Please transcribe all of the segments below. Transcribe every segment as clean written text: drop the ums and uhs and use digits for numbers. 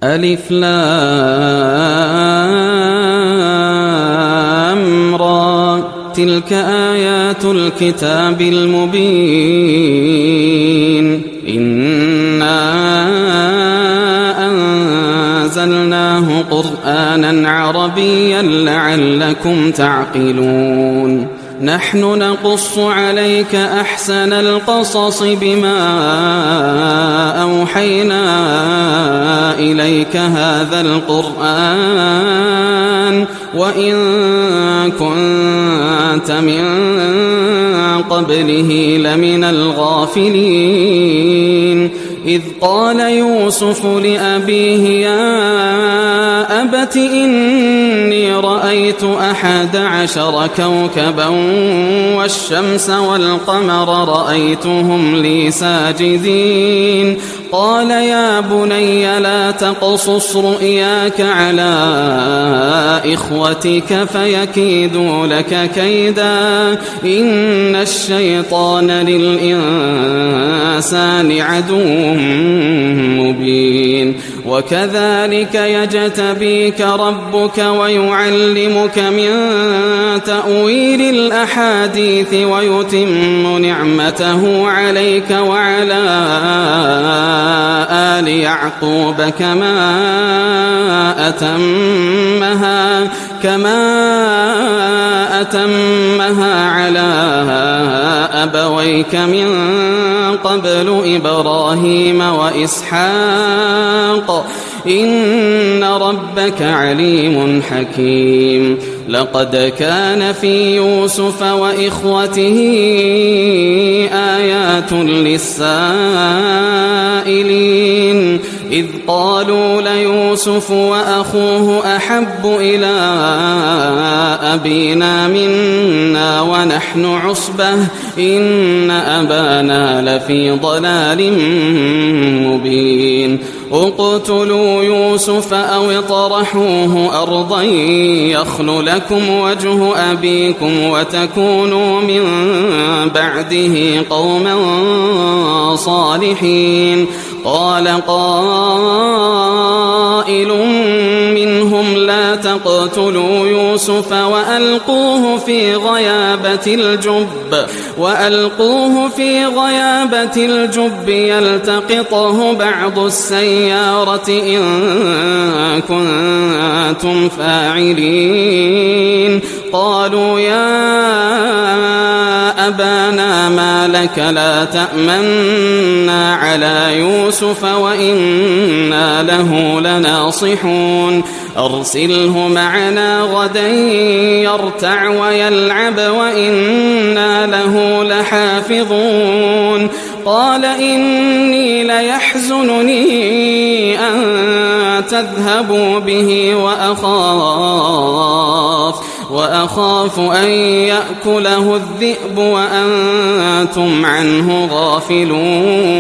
ألف لام را تلك آيات الكتاب المبين إنا أنزلناه قرآنا عربيا لعلكم تعقلون نحن نقص عليك أحسن القصص بما أوحينا إليك هذا القرآن وإن كنت من قبله لمن الغافلين إذ قال يوسف لأبيه يا أبت إني رأيت 11 كوكبا والشمس والقمر رأيتهم لي ساجدين قال يا بني لا تقصص رؤياك على إخوتك فيكيدوا لك كيدا إن الشيطان للإنسان عدو مبين وكذلك يجتبيك ربك ويعلمك من تأويل الأحاديث ويتم نعمته عليك وعلى آل يعقوب كما أتمها على أبويك من قبل إبراهيم وإسحاق إن ربك عليم حكيم لقد كان في يوسف وإخوته آيات للسائلين إذ قالوا ليوسف وأخوه أحب إلى أبينا منا ونحن عصبة إن أبانا لفي ضلال مبين اقتلوا يوسف أو اطرحوه أرضا يخل لكم وجه أبيكم وتكونوا من بعده قوما صالحين قال قائل منهم لا تقتلوا يوسف وألقوه في غيابة الجب يلتقطه بعض السيارة إن كنتم فاعلين قالوا يا أبانا ما لك لا تأمنا على يوسف وإنا له لناصحون أرسله معنا غدا يرتع ويلعب وإنا له لحافظون قال إني ليحزنني أن تذهبوا به وأخاف أن يأكله الذئب وأنتم عنه غافلون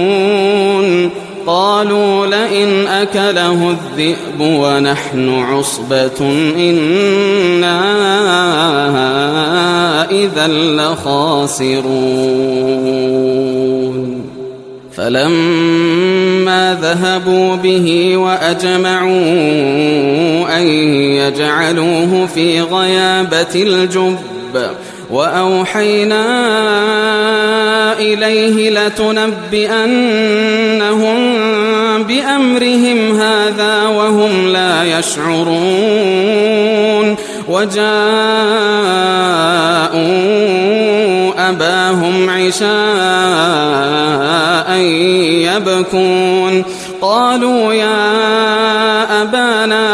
قالوا لئن أكله الذئب ونحن عصبة إنا إذا لخاسرون فلما ذهبوا به وأجمعوا أن يجعلوه في غيابة الجب وأوحينا إليه لتنبئنهم بأمرهم هذا وهم لا يشعرون وجاءوا أباهم عشاء يبكون قالوا يا أبانا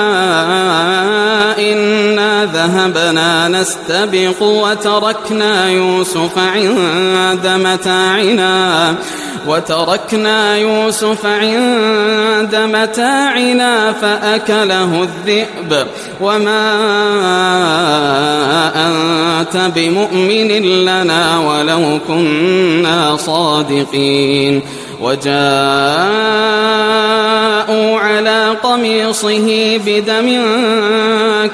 إنا ذهبنا نستبق وتركنا يوسف عند متاعنا فأكله الذئب وما أنت بمؤمن لنا ولو كنا صادقين وجاءوا على قميصه بدم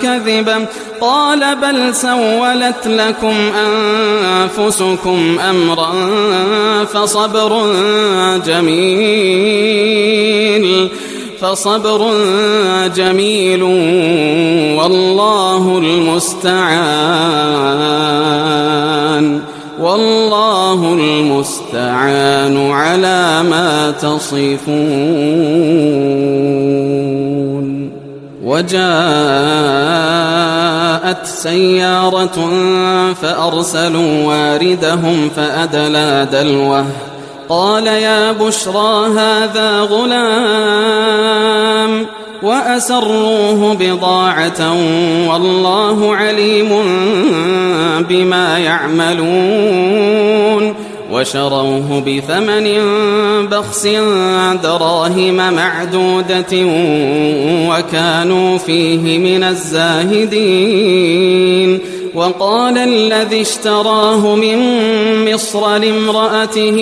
كذبا قال بل سولت لكم أنفسكم أمرا فصبر جميل والله المستعان على ما تصفون. وجاءت سيارة فأرسلوا واردهم فأدلى دلوه قال يا بشرى هذا غلام وأسروه بضاعة والله عليم بما يعملون وشروه بثمن بخس دراهم معدودة وكانوا فيه من الزاهدين. وقال الذي اشتراه من مصر لامرأته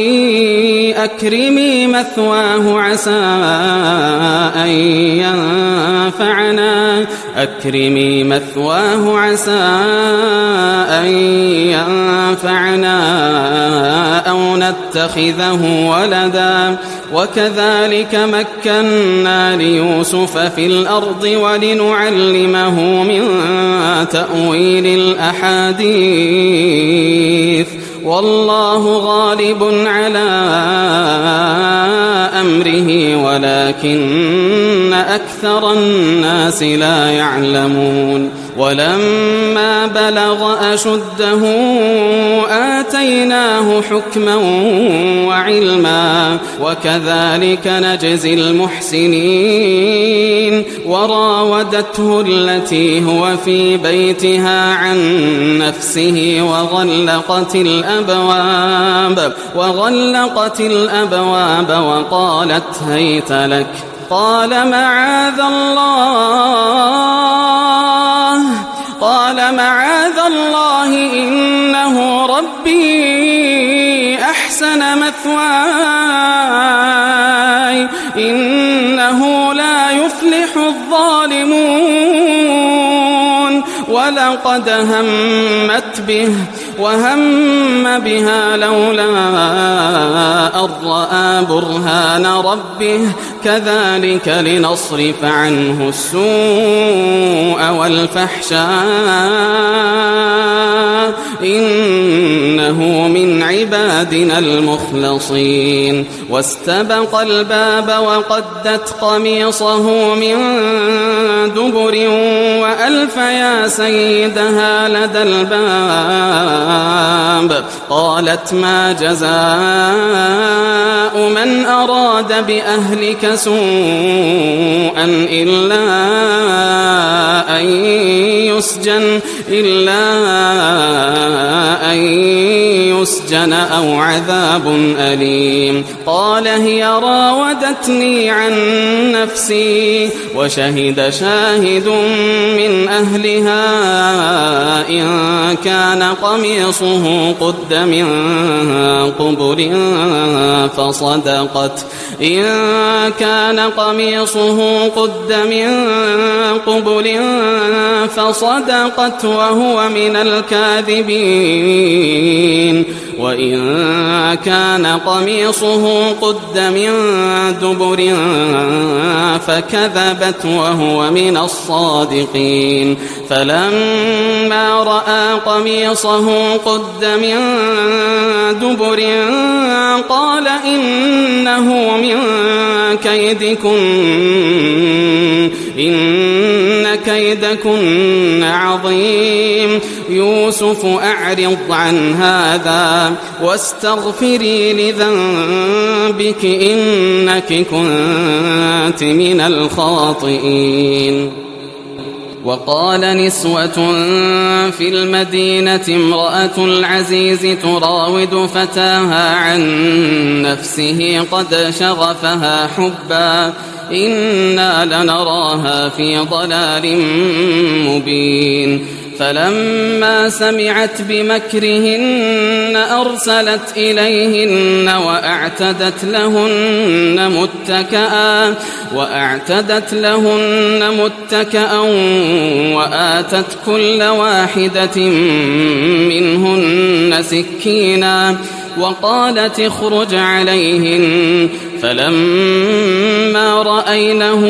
أكرمي مثواه عسى أن ينفعنا أو نتخذه ولدا وكذلك مكنا ليوسف في الأرض ولنعلمه من تأويل الأحاديث والله غالب على أمره ولكن أكثر الناس لا يعلمون. ولما بلغ أشده آتيناه حكما وعلما وكذلك نجزي المحسنين. وراودته التي هو في بيتها عن نفسه وغلقت الأبواب وقالت هيت لك قال معاذ الله إنه ربي أحسن مثواي إنه لا يفلح الظالمون. ولقد همت به وهم بها لولا أن رأى برهان ربه كذلك لنصرف عنه السوء والفحشاء إنه من عبادنا المخلصين. واستبق الباب وقدت قميصه من دبر وألف يا سيدها لدى الباب قالت ما جزاء من أراد بأهلك سوءا إلا أن يسجن أو عذاب أليم. قال هي راودتني عن نفسي وشهد شاهد من أهلها إن كان قميصه قد من قبل فصدقت وهو من الكاذبين وإن كان قميصه قد من دبر فكذبت وهو من الصادقين. فلما رأى قميصه قد من دبر قال إنه من إن كيدكن عظيم. يوسف أعرض عن هذا واستغفري لذنبك إنك كنت من الخاطئين. وقال نسوة في المدينة امرأة العزيز تراود فتاها عن نفسه قد شغفها حبا إنا لنراها في ضلال مبين. فلمما سمعت بمكرهن أرسلت إليهن وأعتدت لهن متكأ وآتت كل واحدة منهن سكينا وقالت اخرج عليهن فلما رأينه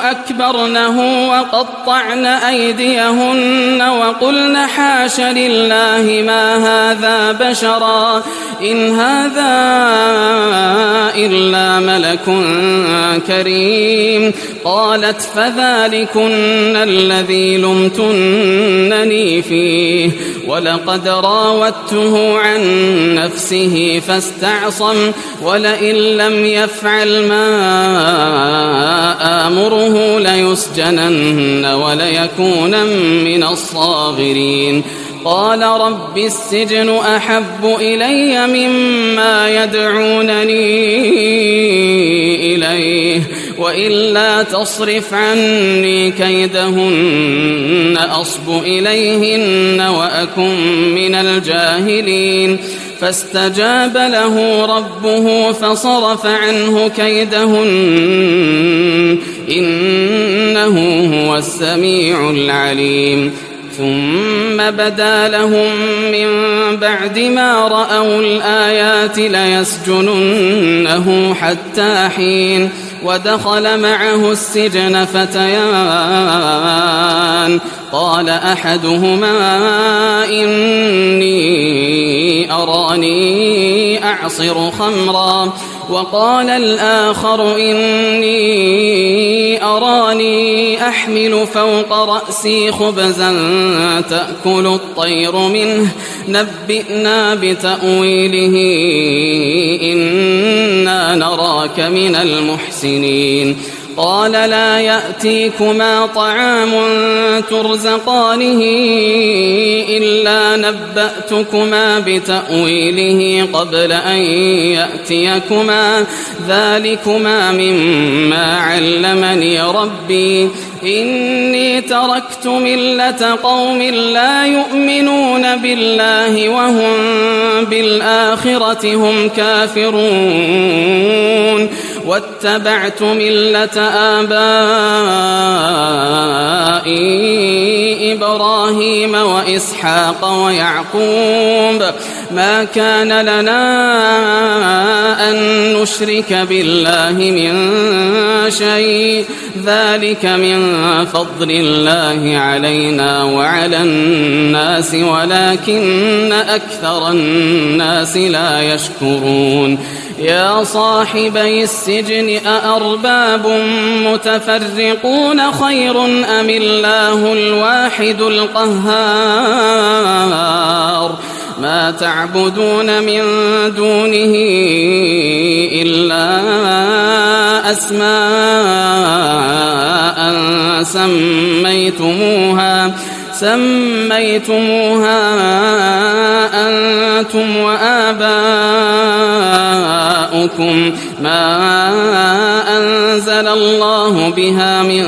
أكبرنه وقطعن أيديهن وقلن حاش لله ما هذا بشرا إن هذا إلا ملك كريم. قالت فذلكن الذي لمتنني فيه ولقد راودته عن نفسه فاستعصم ولئن لم يفعل ما آمره ليسجنن وليكون من الصاغرين. قال رب السجن أحب إلي مما يدعونني إليه وإلا تصرف عني كيدهن أصب إليهن وأكن من الجاهلين. فاستجاب له ربه فصرف عنه كيدهن إنه هو السميع العليم. ثم بدا لهم من بعد ما رأوا الآيات ليسجننه حتى حين. ودخل معه السجن فتيان قال أحدهما إني أراني أعصر خمرا وقال الآخر إني أراني أحمل فوق رأسي خبزا تأكل الطير منه نبئنا بتأويله إنا نراك من المحسنين. قال لا يأتيكما طعام ترزقانه إلا نبأتكما بتأويله قبل أن يأتيكما ذلكما مما علمني ربي إني تركت ملة قوم لا يؤمنون بالله وهم بالآخرة هم كافرون واتبعت ملة آبائي إبراهيم وإسحاق ويعقوب ما كان لنا أن نشرك بالله من شيء ذلك من فضل الله علينا وعلى الناس ولكن أكثر الناس لا يشكرون. يا صاحبي السجن أأرباب متفرقون خير أم الله الواحد القهار ما تعبدون من دونه إلا أسماء سميتموها أنتم وآباؤكم ما أنزل الله بها من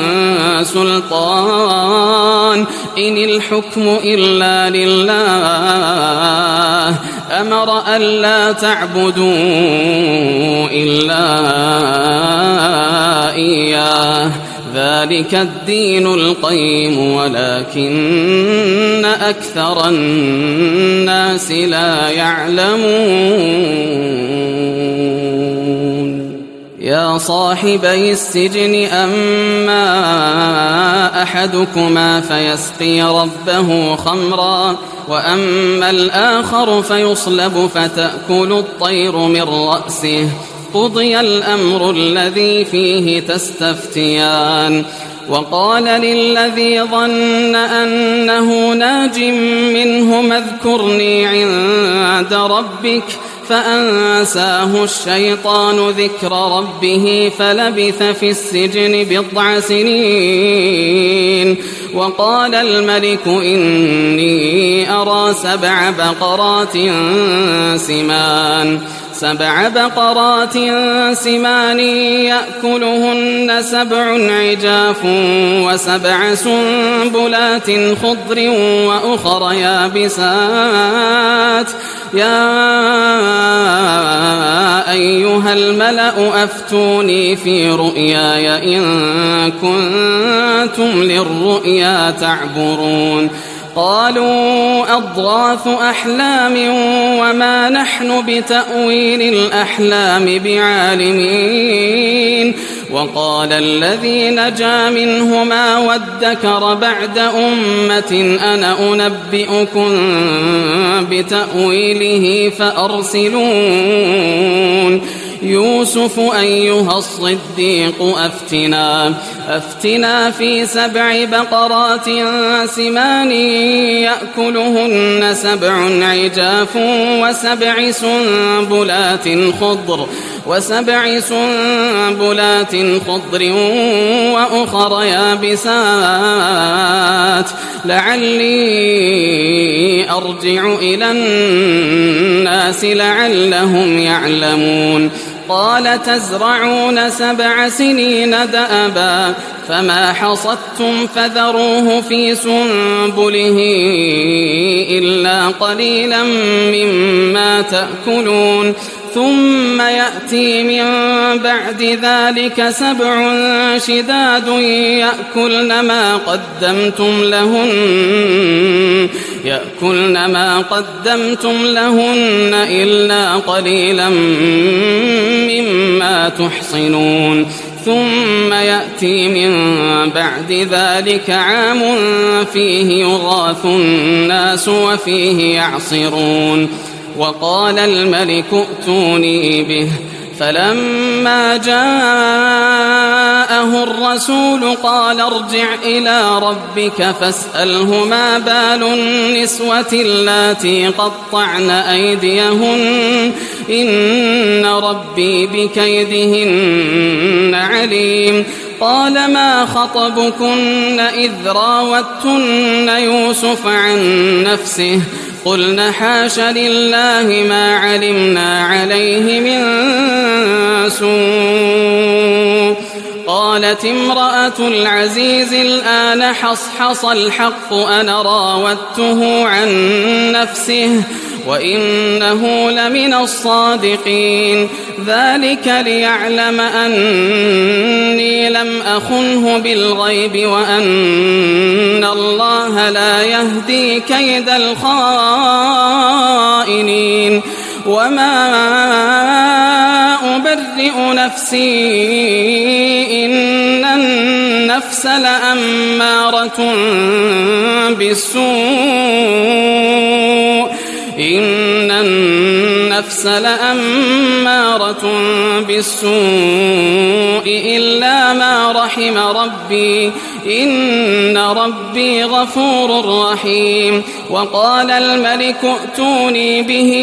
سلطان إن الحكم إلا لله أمر ألا تعبدوا إلا إياه ذلك الدين القيم ولكن أكثر الناس لا يعلمون. يا صاحبي السجن أما أحدكما فيسقي ربه خمرا وأما الآخر فيصلب فتأكل الطير من رأسه قضي الأمر الذي فيه تستفتيان. وقال للذي ظن أنه ناج منهم اذكرني عند ربك فأنساه الشيطان ذكر ربه فلبث في السجن 9 سنين. وقال الملك إني أرى 7 بقرات 7 بقرات سمان يأكلهن 7 عجاف و7 سنبلات خضر وأخر يابسات يا أيها الملأ أفتوني في رؤياي إن كنتم للرؤيا تعبرون قالوا أضغاث أحلام وما نحن بتأويل الأحلام بعالمين وقال الذي نجا منهما وادكر بعد أمة أنا أنبئكم بتأويله فأرسلون يوسف أيها الصديق أفتنا في 7 بقرات سمان يأكلهن 7 عجاف و7 سنبلات خضر وأخر يابسات لعلي أرجع إلى الناس لعلهم يعلمون قال تزرعون 7 سنين دأبا فما حصدتم فذروه في سنبله إلا قليلا مما تأكلون ثم يأتي من بعد ذلك 7 شداد يأكلن ما قدمتم لهن إلا قليلا مما تحصنون ثم يأتي من بعد ذلك عام فيه يغاث الناس وفيه يعصرون وقال الملك ائتوني به فلما جاءه الرسول قال ارجع إلى ربك فاسأله ما بال النسوة اللاتي قطعن أيديهن إن ربي بكيدهن عليم قال ما خطبكن إذ راوتن يوسف عن نفسه قلن حاش لله ما علمنا عليه من سوء قالت امرأة العزيز الآن حصحص الحق أنا راودته عن نفسه وإنه لمن الصادقين ذلك ليعلم أني لم أخنه بالغيب وأن الله لا يهدي كيد الخائنين وما أبرئ نفسي إن النفس لأمارة بالسوء إلا ما رحم ربي إن ربي غفور رحيم وقال الملك ائتوني به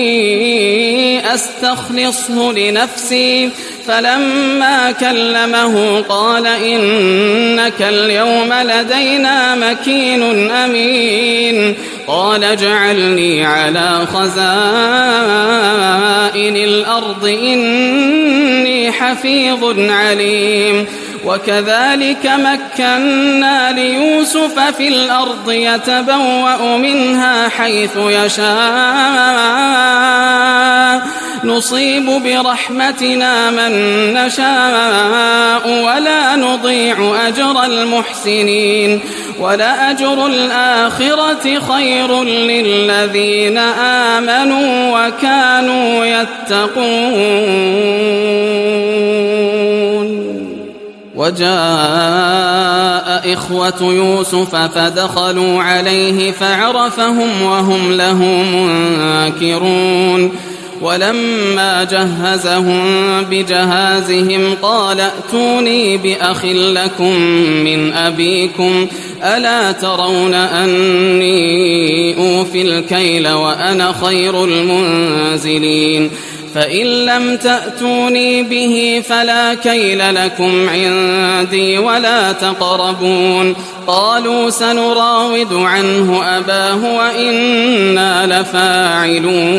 أستخلصه لنفسي فلما كلمه قال إنك اليوم لدينا مكين أمين قال اجعلني على خزائن الأرض إني حفيظ عليم وكذلك مكنا ليوسف في الأرض يتبوأ منها حيث يشاء نصيب برحمتنا من نشاء ولا نضيع أجر المحسنين ولأجر الآخرة خير للذين آمنوا وكانوا يتقون وجاء إخوة يوسف فدخلوا عليه فعرفهم وهم له منكرون ولما جهزهم بجهازهم قال ائتوني بأخ لكم من أبيكم ألا ترون أني أوفي الكيل وأنا خير المنزلين فإن لم تأتوني به فلا كيل لكم عندي ولا تقربون قالوا سنراود عنه أباه وإنا لفاعلون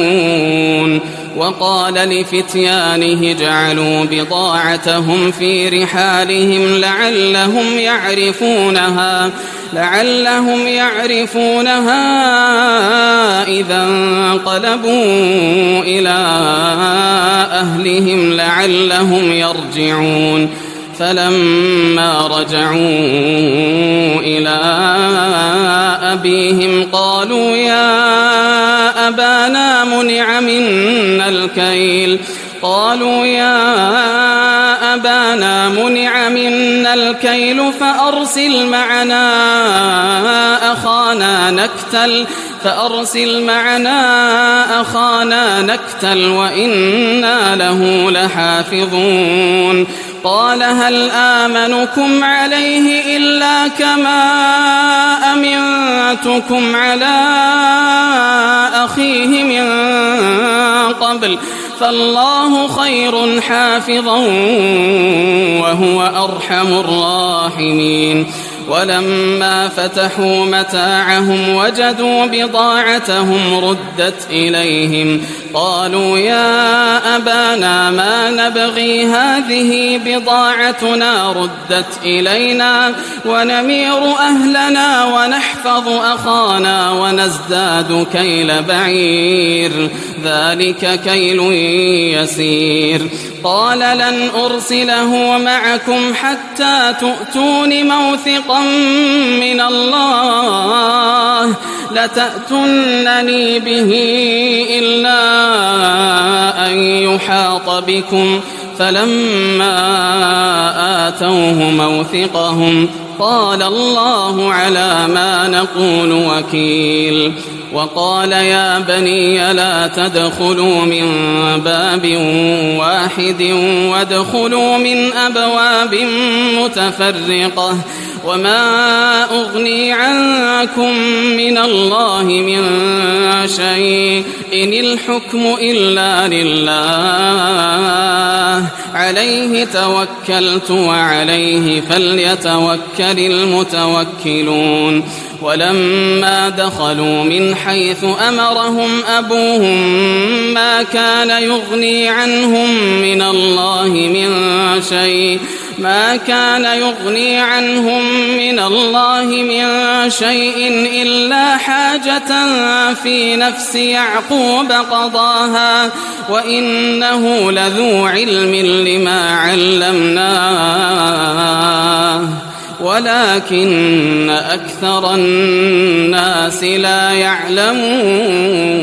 وقال لفتيانه جعلوا بضاعتهم في رحالهم لعلهم يعرفونها إذا انقلبوا إلى أهلهم لعلهم يرجعون فلما رجعوا إلى أبيهم قالوا يا أبانا منع منا الكيل فأرسل معنا أخانا نكتل وإنا له لحافظون قال هل آمنكم عليه إلا كما أمنتكم على أخيه من قبل فالله خير حافظا وهو أرحم الراحمين ولما فتحوا متاعهم وجدوا بضاعتهم ردت إليهم قالوا يا أبانا ما نبغي هذه بضاعتنا ردت إلينا ونمير أهلنا ونحفظ أخانا ونزداد كيل بعير ذلك كيل يسير قال لن أرسله معكم حتى تؤتون موثقا من الله لتأتونني به إلا أن يحاط بكم فلما آتوه موثقهم قال الله على ما نقول وكيل وقال يا بني لا تدخلوا من باب واحد وادخلوا من أبواب متفرقة وما أغني عنكم من الله من شيء إن الحكم إلا لله عليه توكلت وعليه فليتوكل المتوكلون ولما دخلوا من حيث أمرهم أبوهم ما كان يغني عنهم من الله من شيء إلا حاجة في نفس يعقوب قضاها وإنه لذو علم لما علمناه ولكن أكثر الناس لا يعلمون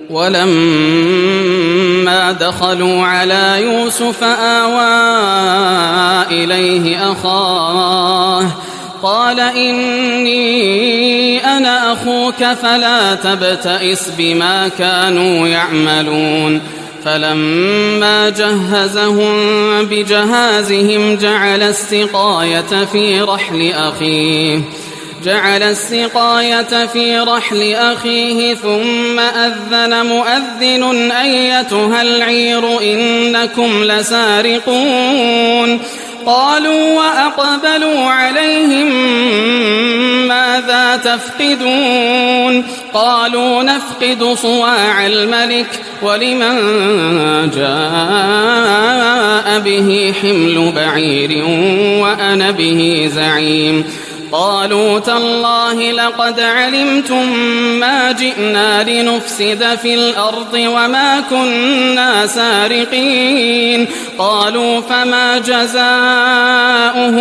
ولما دخلوا على يوسف آوى إليه أخاه قال إني أنا أخوك فلا تبتئس بما كانوا يعملون فلما جهزهم بجهازهم جعل السقاية في رحل أخيه ثم أذن مؤذن أيتها العير إنكم لسارقون قالوا وأقبلوا عليهم ماذا تفقدون قالوا نفقد صواع الملك ولمن جاء به حمل بعير وأنا به زعيم قالوا تالله لقد علمتم ما جئنا لنفسد في الأرض وما كنا سارقين قالوا فما جزاؤه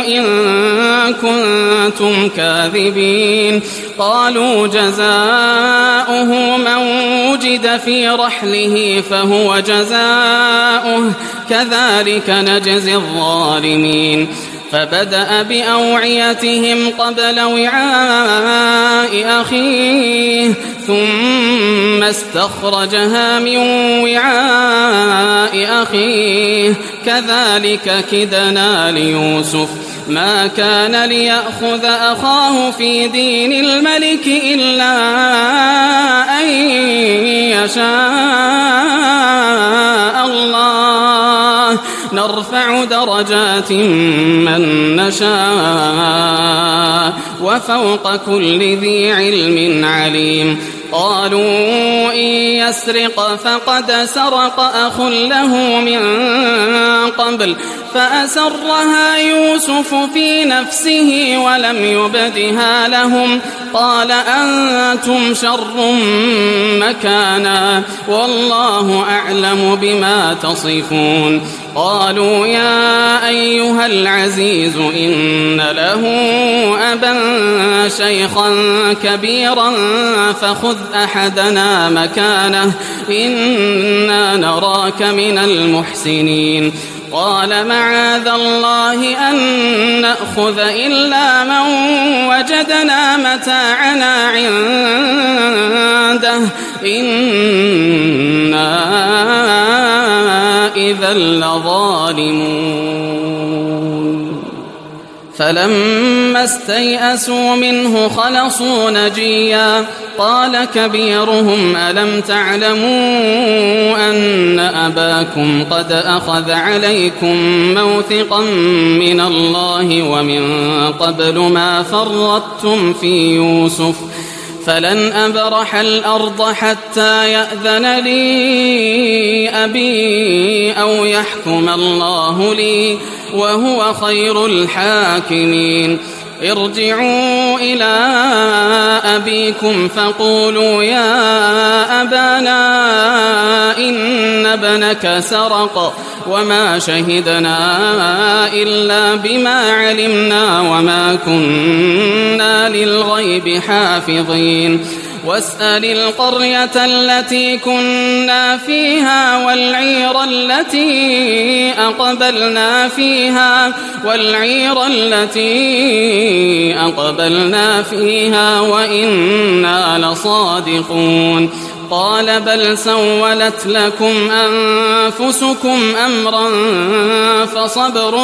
إن كنتم كاذبين قالوا جزاؤه من وجد في رحله فهو جزاؤه كذلك نجزي الظالمين فبدأ بأوعيتهم قبل وعاء أخيه ثم استخرجها من وعاء أخيه كذلك كدنا ليوسف ما كان ليأخذ أخاه في دين الملك إلا أن يشاء الله نرفع نرفع درجات من نشاء وفوق كل ذي علم عليم. قالوا إن يسرق فقد سرق أخ له من قبل فأسرها يوسف في نفسه ولم يبدها لهم قال أنتم شر مكانا والله أعلم بما تصفون. قالوا يا أيها العزيز إن له أبا شيخا كبيرا فخذ أحدنا مكانه إنا نراك من المحسنين. قال معاذ الله أن نأخذ إلا من وجدنا متاعنا عنده إنا إذا لظالمون. فلما استيئسوا منه خلصوا نجيا قال كبيرهم ألم تعلموا أن أباكم قد أخذ عليكم موثقا من الله ومن قبل ما فرطتم في يوسف فلن أبرح الأرض حتى يأذن لي أبي أو يحكم الله لي وهو خير الحاكمين. ارجعوا إلى أبيكم فقولوا يا أبانا إن ابنك سرق وما شهدنا إلا بما علمنا وما كنا للغيب حافظين. واسأل القرية التي كنا فيها والعير التي أقبلنا فيها وإنا لصادقون. قال بل سولت لكم أنفسكم أمرا فصبر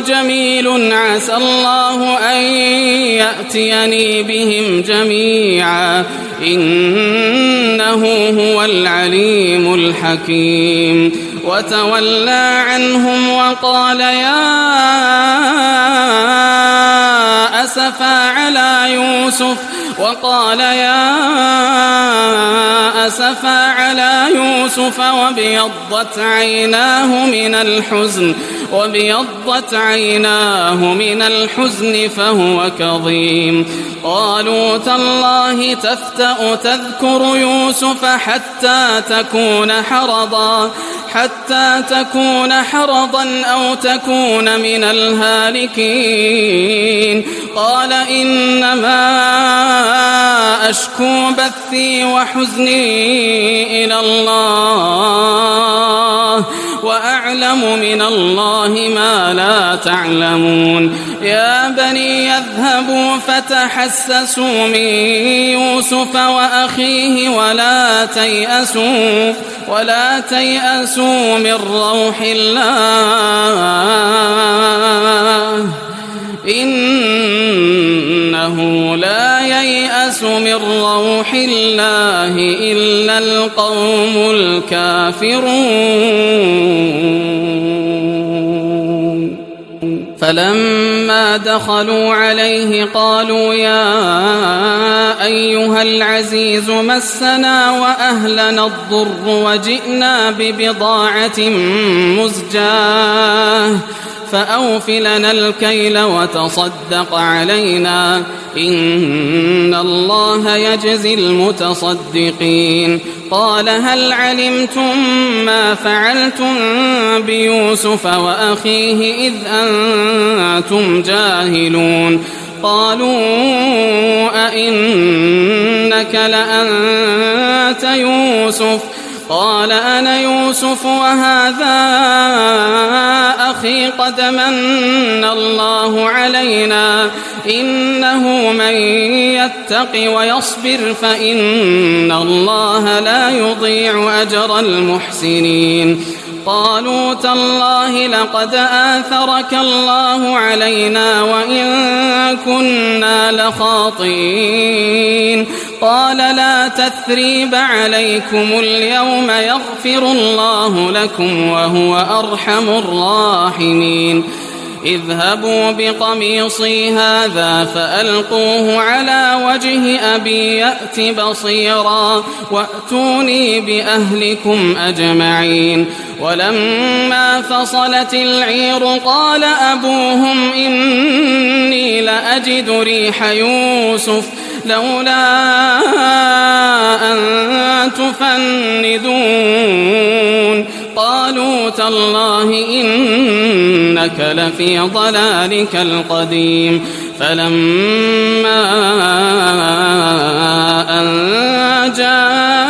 جميل عسى الله أن يأتيني بهم جميعا إنه هو العليم الحكيم. وتولى عنهم وقال يا أسفا على يوسف وابيضت عيناه من الحزن فهو كظيم. قالوا تالله تفتأ تذكر يوسف حتى تكون حرضا أو تكون من الهالكين. قال إنما أشكو بثي وحزني إلى الله وأعلم من الله ما لا تعلمون. يا بني يذهبوا فتحسسوا من يوسف وأخيه ولا تيأسوا من روح الله إنه لا ييأس من روح الله إلا القوم الكافرون. فلما دخلوا عليه قالوا يا أيها العزيز مسنا وأهلنا الضر وجئنا ببضاعة مزجاة فأوف لنا الكيل وتصدق علينا إن الله يجزي المتصدقين. قال هل علمتم ما فعلتم بيوسف وأخيه إذ أنتم جاهلون؟ قالوا أئنك لأنت يوسف؟ قال أنا يوسف وهذا أخي قد من الله علينا إنه من يتق ويصبر فإن الله لا يضيع أجر المحسنين. قالوا تالله لقد آثرك الله علينا وإن كنا لخاطئين. قال لا تثريب عليكم اليوم يغفر الله لكم وهو أرحم الراحمين اذهبوا بقميصي هذا فألقوه على وجه أبي يأت بصيرا وأتوني بأهلكم أجمعين ولما فصلت العير قال أبوهم إني لأجد ريح يوسف لولا أن تفندون قالوا تالله إنك لفي ضلالك القديم فلما أن جاء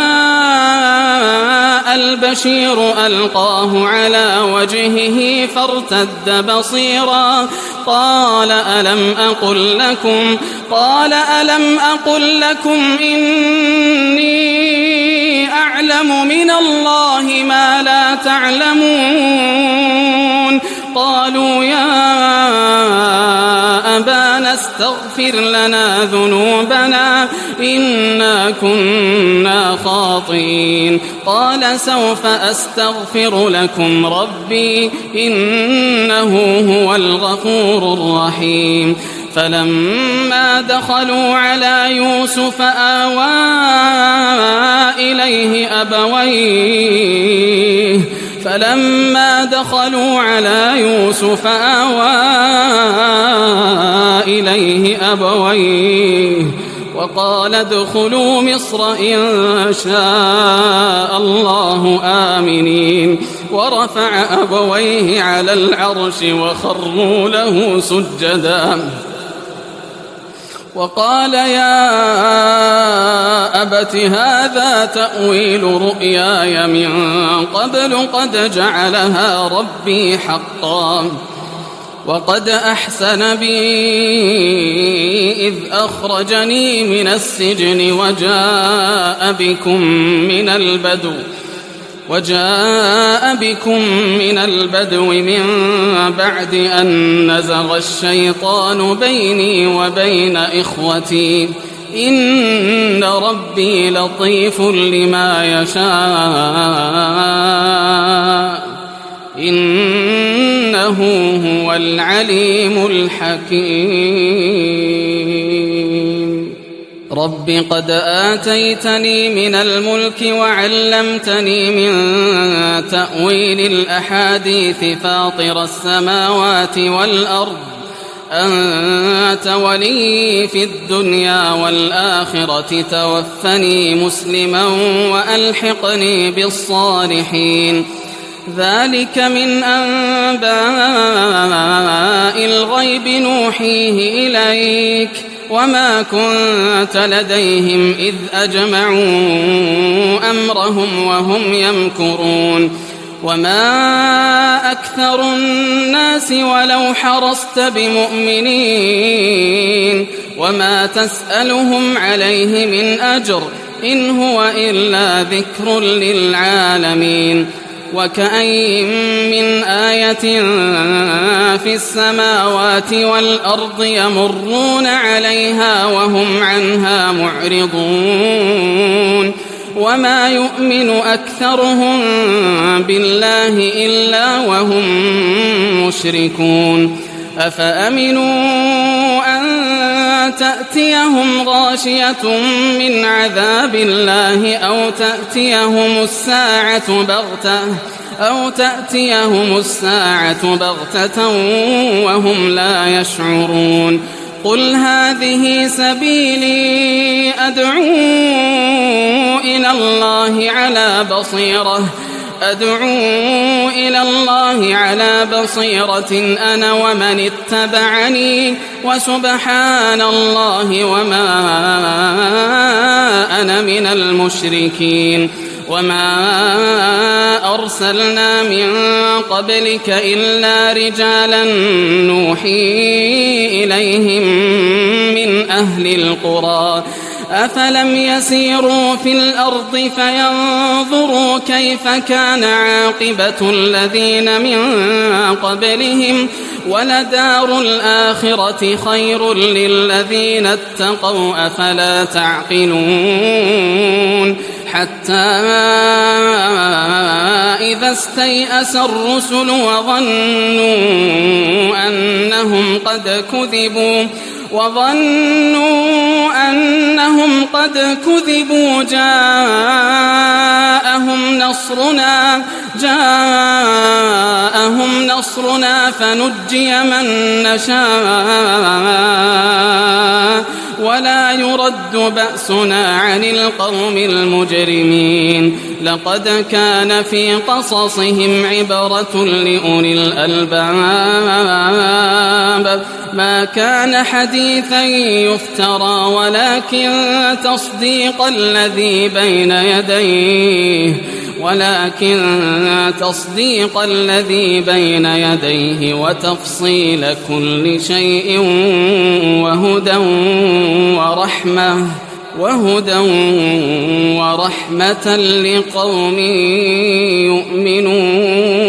البشير ألقاه على وجهه فارتد بصيرا قال ألم أقل لكم إني أعلم من الله ما لا تعلمون قالوا يا أبانا استغفر لنا ذنوبنا إنا كنا خاطئين قال سوف أستغفر لكم ربي إنه هو الغفور الرحيم فلما دخلوا على يوسف آوى إليه أبويه وقال ادخلوا مصر إن شاء الله آمنين ورفع أبويه على العرش وخروا له سجدا وقال يا أبت هذا تأويل رؤياي من قبل قد جعلها ربي حقا وقد أحسن بي إذ أخرجني من السجن وجاء بكم من البدو من بعد أن نزغ الشيطان بيني وبين إخوتي إن ربي لطيف لما يشاء إنه هو العليم الحكيم رب قد آتيتني من الملك وعلمتني من تأويل الأحاديث فاطر السماوات والأرض أنت ولي في الدنيا والآخرة توفني مسلما وألحقني بالصالحين ذلك من أنباء الغيب نوحيه إليك وما كنت لديهم إذ أجمعوا أمرهم وهم يمكرون وما أكثر الناس ولو حرصت بمؤمنين وما تسألهم عليه من أجر إن هو إلا ذكر للعالمين وكأين من آية في السماوات والأرض يمرون عليها وهم عنها معرضون وما يؤمن أكثرهم بالله إلا وهم مشركون أفأمنوا أن تأتيهم غاشية من عذاب الله أو تأتيهم الساعة بغتة وهم لا يشعرون قل هذه سبيلي أدعو إلى الله على بصيرة أنا ومن اتبعني وسبحان الله وما أنا من المشركين وما أرسلنا من قبلك إلا رجالا نوحي إليهم من أهل القرى أفلم يسيروا في الأرض فينظروا كيف كان عاقبة الذين من قبلهم ولدار الآخرة خير للذين اتقوا أفلا تعقلون حتى إذا استيأس الرسل وظنوا أنهم قد كذبوا جاءهم نصرنا فنجي من نشاء ولا يرد بأسنا عن القوم المجرمين لقد كان في قصصهم عبرة لأولي الألباب ما كان حديثا يفترى ولكن تصديق الذي بين يديه وتفصيل كل شيء وهدى ورحمة لقوم يؤمنون.